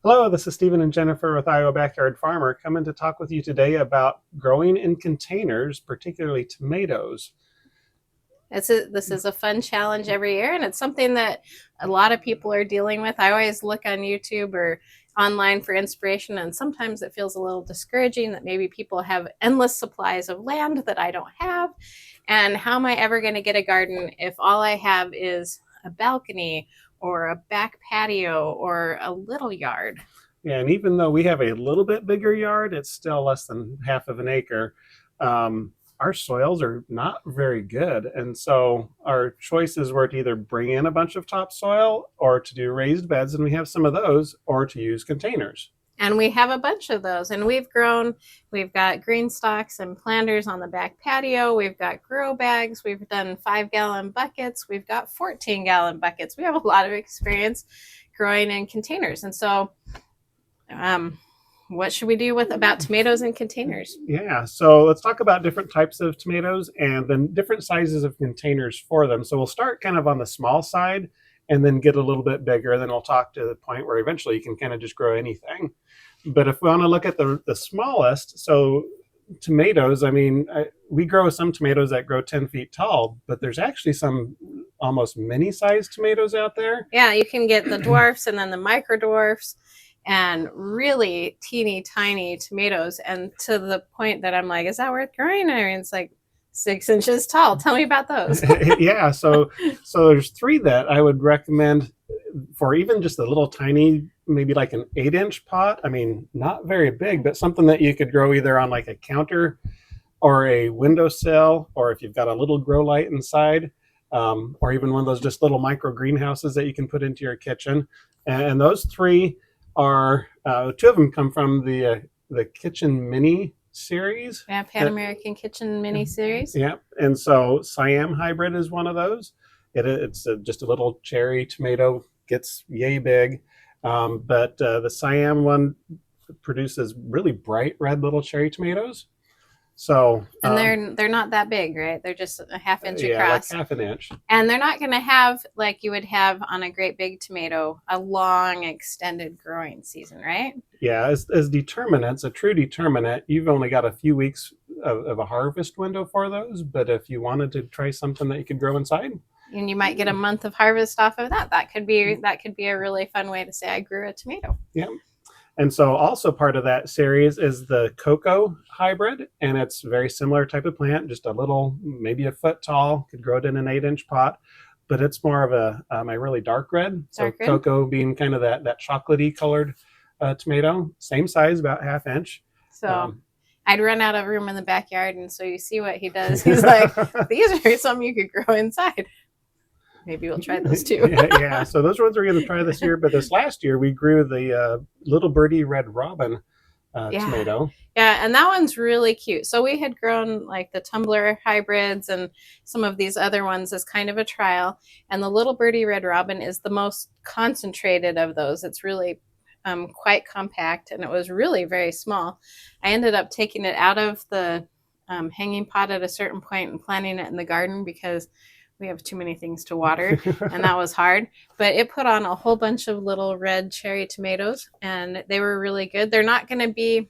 Hello, this is Stephen and Jennifer with Iowa Backyard Farmer coming to talk with you today about growing in containers, particularly tomatoes. This is a fun challenge every year, and it's something that a lot of people are dealing with. I always look on YouTube or online for inspiration, and sometimes it feels a little discouraging that maybe people have endless supplies of land that I don't have. And how am I ever going to get a garden if all I have is a balcony or a back patio or a little yard? Yeah, and even though we have a little bit bigger yard, it's still less than half of an acre. Our soils are not very good. And so our choices were to either bring in a bunch of topsoil or to do raised beds, and we have some of those, or to use containers. And we have a bunch of those. And we've got green stalks and planters on the back patio. We've got grow bags. We've done 5-gallon buckets. We've got 14-gallon buckets. We have a lot of experience growing in containers. And so, what should we do about tomatoes in containers? Yeah, so let's talk about different types of tomatoes and then different sizes of containers for them. So we'll start kind of on the small side and then get a little bit bigger. And then we'll talk to the point where eventually you can kind of just grow anything. But if we want to look at the smallest, so tomatoes, we grow some tomatoes that grow 10 feet tall, but there's actually some almost mini-sized tomatoes out there. Yeah, you can get the dwarfs and then the micro dwarfs and really teeny tiny tomatoes. And to the point that I'm like, is that worth growing? And it's like 6 inches tall. Tell me about those. Yeah, so there's 3 that I would recommend for even just a little tiny, maybe like an 8-inch pot. I mean, not very big, but something that you could grow either on like a counter or a windowsill, or if you've got a little grow light inside, or even one of those just little micro greenhouses that you can put into your kitchen. And those 3 are 2 of them come from the Kitchen Mini series. Yeah, Pan American Kitchen Mini series. Yeah, and so Siam hybrid is one of those. It's just a little cherry tomato, gets yay big, but the Siam one produces really bright red little cherry tomatoes. So and they're not that big, right? They're just a half-inch across. Like half an inch. And they're not going to have, like you would have on a great big tomato, a long extended growing season, right? Yeah, as determinants, a true determinant, you've only got a few weeks of a harvest window for those. But if you wanted to try something that you could grow inside, and you might get a month of harvest off of that. That could be a really fun way to say I grew a tomato. Yeah. And so also part of that series is the cocoa hybrid, and it's a very similar type of plant, just a little, maybe a foot tall, could grow it in an 8-inch pot, but it's more of a really dark red. So dark red. Cocoa being kind of that chocolatey colored tomato, same size, about half inch. So I'd run out of room in the backyard, and so you see what he does. He's like, these are something you could grow inside. Maybe we'll try those too. Yeah, so those ones we're going to try this year. But this last year, we grew the little Birdy Red Robin tomato. Yeah, and that one's really cute. So we had grown like the tumbler hybrids and some of these other ones as kind of a trial. And the little Birdy Red Robin is the most concentrated of those. It's really quite compact, and it was really very small. I ended up taking it out of the hanging pot at a certain point and planting it in the garden because we have too many things to water, and that was hard. But it put on a whole bunch of little red cherry tomatoes, and they were really good. They're not going to be,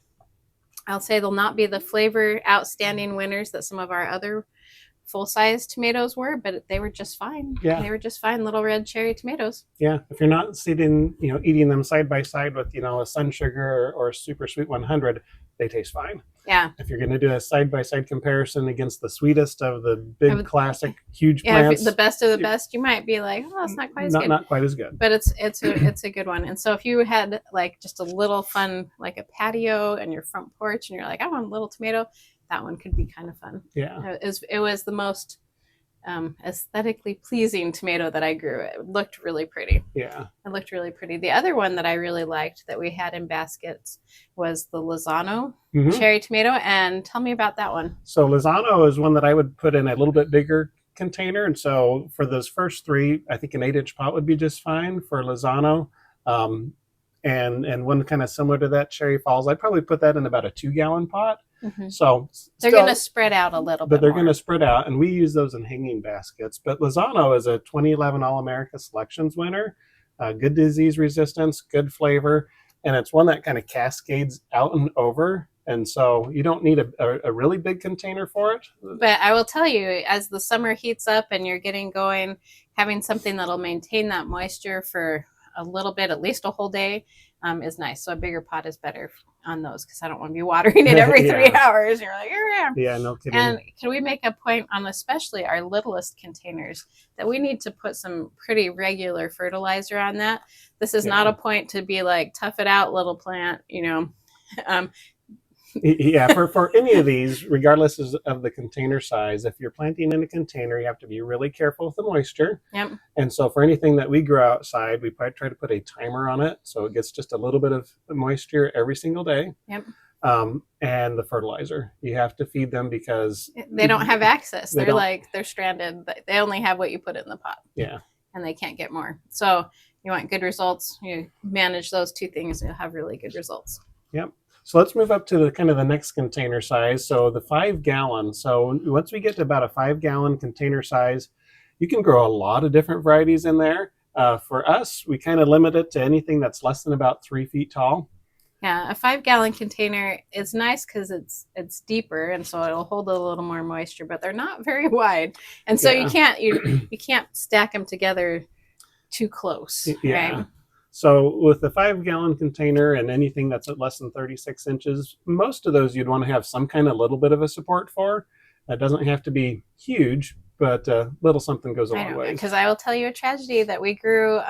I'll say they'll not be the flavor outstanding winners that some of our other full-size tomatoes were, but they were just fine. Yeah. They were just fine little red cherry tomatoes. Yeah, if you're not eating them side by side with, a sun sugar or super sweet 100, they taste fine. Yeah. If you're going to do a side-by-side comparison against the sweetest of the big classic huge plants, the best of the best, you might be like, oh, it's not quite as good. Not quite as good. But it's a good one. And so if you had like just a little fun, like a patio and your front porch, and you're like, I want a little tomato, that one could be kind of fun. Yeah. It was the most aesthetically pleasing tomato that I grew. It looked really pretty. Yeah. It looked really pretty. The other one that I really liked that we had in baskets was the Lizzano cherry tomato. And tell me about that one. So Lizzano is one that I would put in a little bit bigger container. And so for those first 3, I think an 8-inch pot would be just fine for Lizzano. And one kind of similar to that, Cherry Falls, I'd probably put that in about a 2-gallon pot. Mm-hmm. So they're going to spread out a little bit. But they're going to spread out, and we use those in hanging baskets. But Lizzano is a 2011 All-America Selections winner. Good disease resistance, good flavor. and it's one that kind of cascades out and over. And so you don't need a really big container for it. But I will tell you, as the summer heats up and you're getting going, having something that'll maintain that moisture for a little bit, at least a whole day, is nice. So a bigger pot is better on those because I don't want to be watering it every 3 hours. You're like, yeah, no kidding. And can we make a point on especially our littlest containers that we need to put some pretty regular fertilizer on that? This is not a point to be like, tough it out, little plant, you know. Yeah, for any of these, regardless of the container size, if you're planting in a container, you have to be really careful with the moisture. Yep. And so for anything that we grow outside, we probably try to put a timer on it so it gets just a little bit of moisture every single day. Yep. And the fertilizer, you have to feed them because they don't have access. They're stranded. They only have what you put in the pot. Yeah. And they can't get more. So you want good results, you manage those two things, you'll have really good results. Yep. So let's move up to the kind of the next container size. So the 5 gallon. So once we get to about a 5 gallon container size, you can grow a lot of different varieties in there. For us, we kind of limit it to anything that's less than about 3 feet tall. Yeah, a 5 gallon container is nice because it's deeper, and so it'll hold a little more moisture. But they're not very wide, and so you can't stack them together too close. Yeah. Right? So with the 5 gallon container and anything that's at less than 36 inches, most of those you'd want to have some kind of little bit of a support for. That doesn't have to be huge, but little something goes a long way. Because I will tell you a tragedy that we grew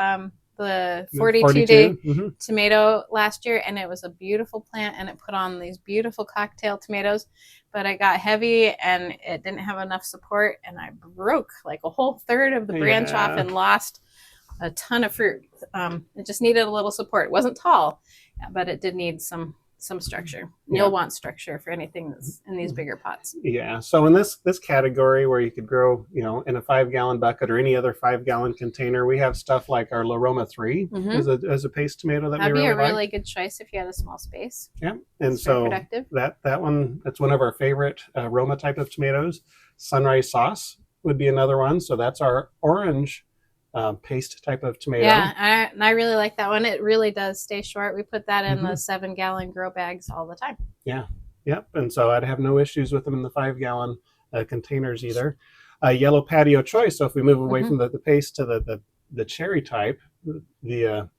the 42-day tomato last year, and it was a beautiful plant, and it put on these beautiful cocktail tomatoes, but it got heavy and it didn't have enough support, and I broke like a whole third of the branch off and lost a ton of fruit. It just needed a little support. It wasn't tall, but it did need some structure. You'll want structure for anything that's in these bigger pots. Yeah. So in this category where you could grow, you know, in a 5 gallon bucket or any other 5 gallon container, we have stuff like our Roma III as a paste tomato that that'd we be really a really good choice if you had a small space. Yeah. And so that's one of our favorite Roma type of tomatoes. Sunrise sauce would be another one. So that's our orange paste type of tomato. Yeah, and I really like that one. It really does stay short. We put that in the 7 gallon grow bags all the time. Yeah. Yep. And so I'd have no issues with them in the 5 gallon containers either. Yellow Patio choice. So if we move away from the paste to the cherry type, the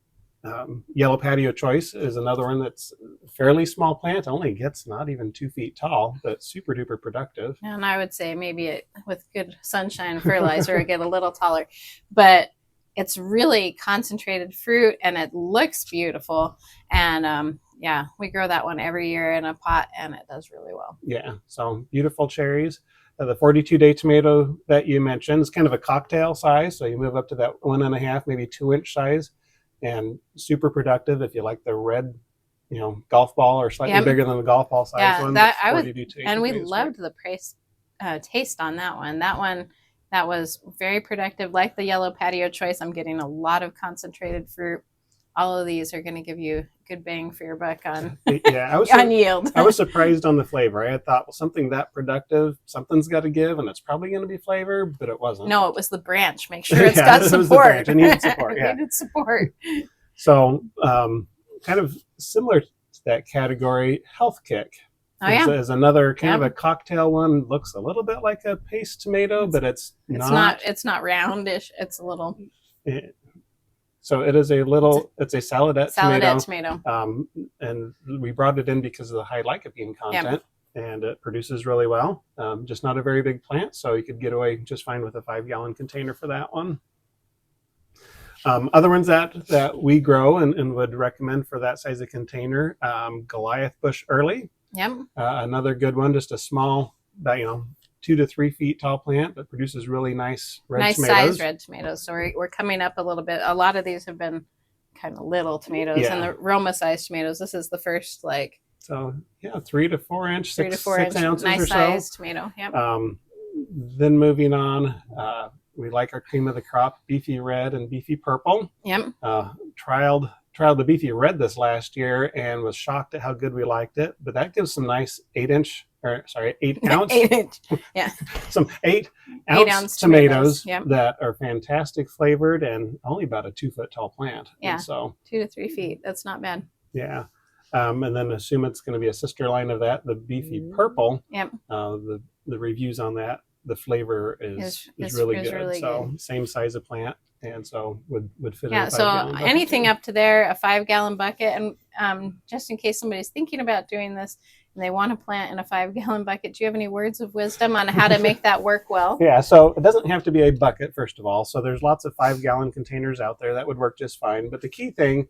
Yellow Patio choice is another one that's a fairly small plant. Only gets not even 2 feet tall, but super duper productive. And I would say maybe with good sunshine fertilizer, it get a little taller, but it's really concentrated fruit and it looks beautiful. And we grow that one every year in a pot, and it does really well. Yeah, so beautiful cherries. The 42-day tomato that you mentioned is kind of a cocktail size, so you move up to that 1.5, maybe 2 inch size, and super productive if you like the red, you know, golf ball or slightly bigger than the golf ball size one. And we loved the taste on that one. That was very productive. Like the Yellow Patio choice, I'm getting a lot of concentrated fruit. All of these are going to give you good bang for your buck on on yield. I was surprised on the flavor. I had thought, well, something that productive, something's got to give, and it's probably going to be flavor, but it wasn't. No, it was the branch. Make sure it's got support. It needed support. It needed support. So, kind of similar to that category, Health Kick. Is another kind of a cocktail one. Looks a little bit like a paste tomato, but it's not. It's not roundish. It's a little. So it is it's a saladette tomato. And we brought it in because of the high lycopene content, and it produces really well. Just not a very big plant, so you could get away just fine with a 5 gallon container for that one. Other ones that we grow and would recommend for that size of container, Goliath bush early. Yep. Another good one, just a small, 2 to 3 feet tall plant that produces really nice red tomatoes. Nice sized red tomatoes. So we're coming up a little bit. A lot of these have been kind of little tomatoes, and the Roma sized tomatoes. This is the first 3 to 4 inch, 6 ounces nice or so. Sized tomato. Yep. Then moving on, we like our cream of the crop, Beefy Red and Beefy Purple. Yep. Trialed the Beefy Red this last year and was shocked at how good we liked it. But that gives some nice 8 ounce. 8 inch. Yeah. Some 8 ounce tomatoes that are fantastic flavored and only about a 2 foot tall plant. Yeah. And so 2 to 3 feet. That's not bad. Yeah. And then assume it's going to be a sister line of that, the Beefy Purple. Yep. The reviews on that, the flavor is really good. Really so good. same size of plant, and so would fit in Yeah, a so 5-gallon bucket anything too. up to there, a 5-gallon bucket. And just in case somebody's thinking about doing this and they want to plant in a 5-gallon bucket, do you have any words of wisdom on how to make that work well? Yeah, so it doesn't have to be a bucket, first of all. So there's lots of 5-gallon containers out there that would work just fine. But the key thing,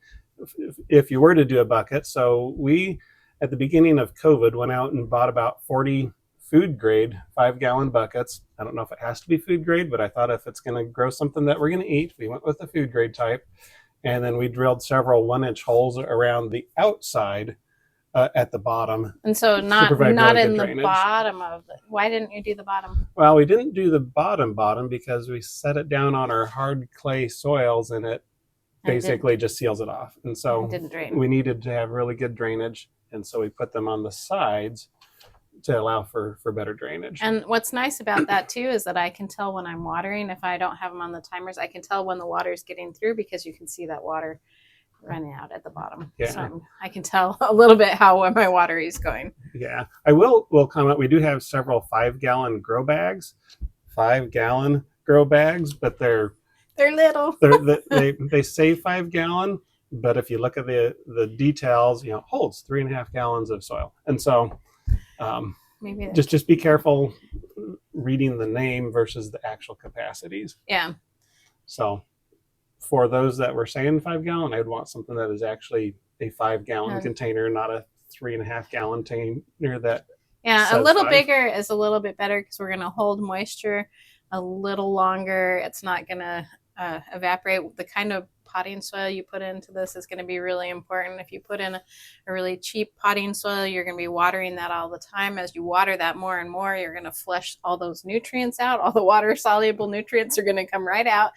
if you were to do a bucket, so we, at the beginning of COVID, went out and bought about 40 food grade 5-gallon buckets. I don't know if it has to be food grade, but I thought if it's going to grow something that we're going to eat, we went with the food grade type. And then we drilled several 1-inch holes around the outside at the bottom. And so not really in the bottom of it. Why didn't you do the bottom? Well, we didn't do the bottom because we set it down on our hard clay soils, and it basically just seals it off. And so didn't drain. We needed to have really good drainage, and so we put them on the sides to allow for better drainage. And what's nice about that too is that I can tell when I'm watering. If I don't have them on the timers, I can tell when the water is getting through because you can see that water running out at the bottom. Yeah. So I can tell a little bit how my water is going. Yeah. I will comment, we do have several 5-gallon grow bags. 5-gallon grow bags, but they're little. They say 5-gallon, but if you look at the details, it holds 3.5 gallons of soil. And so maybe just be careful reading the name versus the actual capacities. Yeah. So for those that were saying 5-gallon, I'd want something that is actually a 5-gallon container, not a 3.5-gallon container that. Yeah, a little bigger is a little bit better because we're going to hold moisture a little longer. It's not going to evaporate. The kind of potting soil you put into this is going to be really important. If you put in a really cheap potting soil, you're going to be watering that all the time. As you water that more and more, you're going to flush all those nutrients out. All the water soluble nutrients are going to come right out.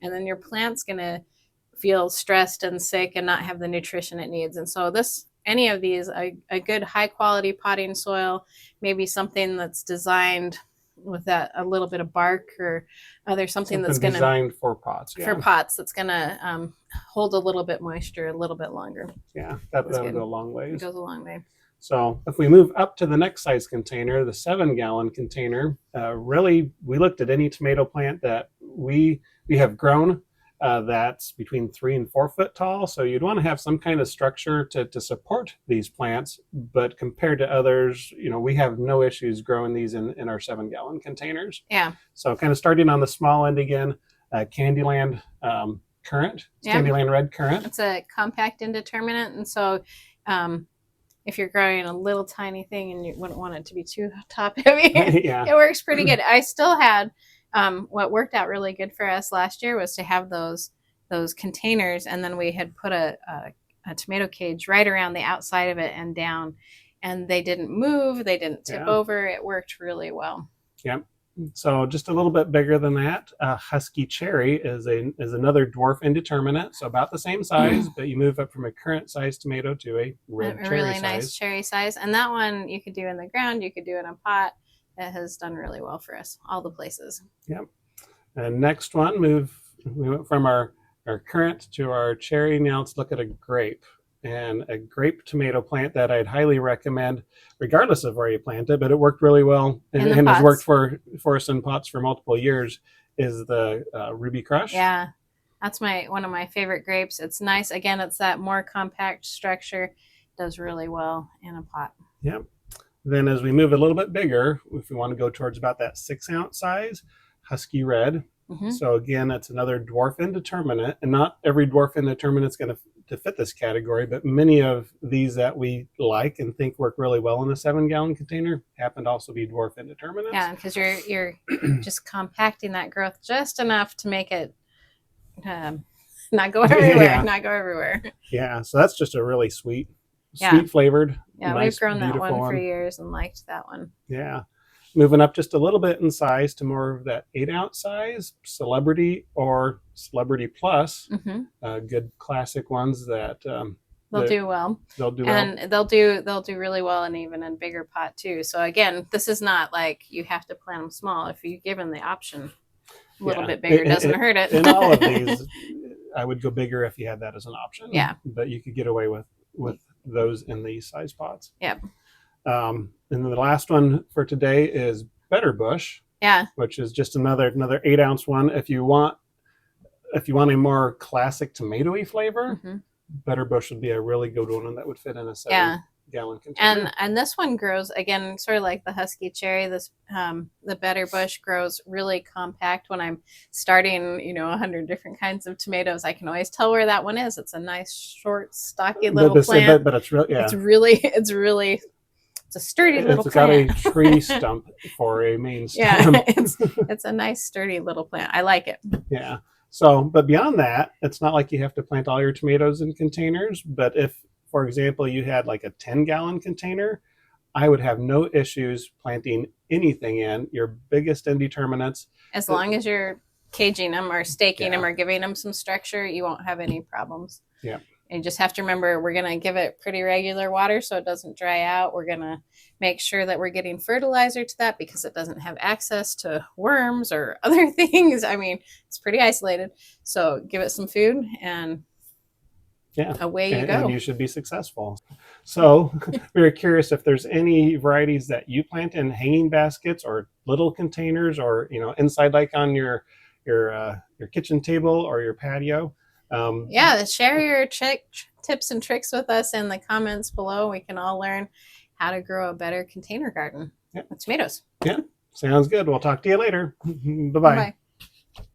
And then your plant's going to feel stressed and sick and not have the nutrition it needs. And so any of these, a good high quality potting soil, maybe something that's designed with a little bit of bark or something that's going to designed for pots. Yeah. For pots, that's going to hold a little bit moisture a little bit longer. Yeah, that would go a long way. It goes a long way. So if we move up to the next size container, the 7-gallon container, really we looked at any tomato plant that we have grown that's between 3 and 4 foot tall. So you'd want to have some kind of structure to support these plants. But compared to others, we have no issues growing these in our 7-gallon containers. Yeah. So kind of starting on the small end again, Candyland Currant, Candyland Red Currant. It's a compact indeterminate. And so if you're growing a little tiny thing and you wouldn't want it to be too top heavy, it works pretty good. I still had what worked out really good for us last year was to have those containers, and then we had put a tomato cage right around the outside of it and down, and they didn't move, they didn't tip over. It worked really well. Yep. So just a little bit bigger than that, Husky Cherry is another dwarf indeterminate, so about the same size, but you move up from a currant size tomato to a red cherry really size. Nice cherry size, and that one you could do in the ground, you could do in a pot. It has done really well for us, all the places. Yep. And next one, we went from our currant to our cherry. Now let's look at a grape. And a grape tomato plant that I'd highly recommend, regardless of where you plant it, but it worked really well and has worked for us in pots for multiple years, is the Ruby Crush. Yeah, that's one of my favorite grapes. It's nice. Again, it's that more compact structure. It does really well in a pot. Yep. Then as we move a little bit bigger, if we want to go towards about that 6-ounce size, Husky Red. Mm-hmm. So again, it's another dwarf indeterminate, and not every dwarf indeterminate is going to fit this category, but many of these that we like and think work really well in a 7-gallon container happen to also be dwarf indeterminates. Yeah, because you're just compacting that growth just enough to make it not go everywhere. Yeah. Not go everywhere. Yeah, so that's just a really sweet flavored. Yeah, nice, we've grown that one for years and liked that one. Yeah. Moving up just a little bit in size to more of that 8-ounce size, Celebrity or Celebrity Plus, good classic ones that they'll do well. They'll do well, and they'll do really well, and even in bigger pot too. So again, this is not like you have to plant them small. If you give them the option, a little bit bigger doesn't hurt it. In all of these, I would go bigger if you had that as an option. Yeah, but you could get away with with those in these size pots. Yep. And then the last one for today is Better Bush. Yeah. Which is just another 8-ounce one. If you want a more classic tomatoey flavor, Better Bush would be a really good one, and that would fit in a 7-gallon container. And this one grows again, sort of like the Husky Cherry. This the Better Bush grows really compact. When I'm starting, 100 different kinds of tomatoes, I can always tell where that one is. It's a nice, short, stocky little plant. But it's real. Yeah. It's a sturdy little plant. It's got a tree stump for a main stem. Yeah, it's a nice, sturdy little plant. I like it. Yeah. So, but beyond that, it's not like you have to plant all your tomatoes in containers. But if, for example, you had like a 10-gallon container, I would have no issues planting anything in your biggest indeterminates. As long as you're caging them or staking them or giving them some structure, you won't have any problems. Yeah. And you just have to remember, we're going to give it pretty regular water so it doesn't dry out. We're going to make sure that we're getting fertilizer to that because it doesn't have access to worms or other things. I mean, it's pretty isolated. So give it some food and away you go. And you should be successful. So we're curious if there's any varieties that you plant in hanging baskets or little containers or, inside like on your kitchen table or your patio. Share your tips and tricks with us in the comments below. We can all learn how to grow a better container garden with tomatoes. Yeah, sounds good. We'll talk to you later. Bye-bye. Bye.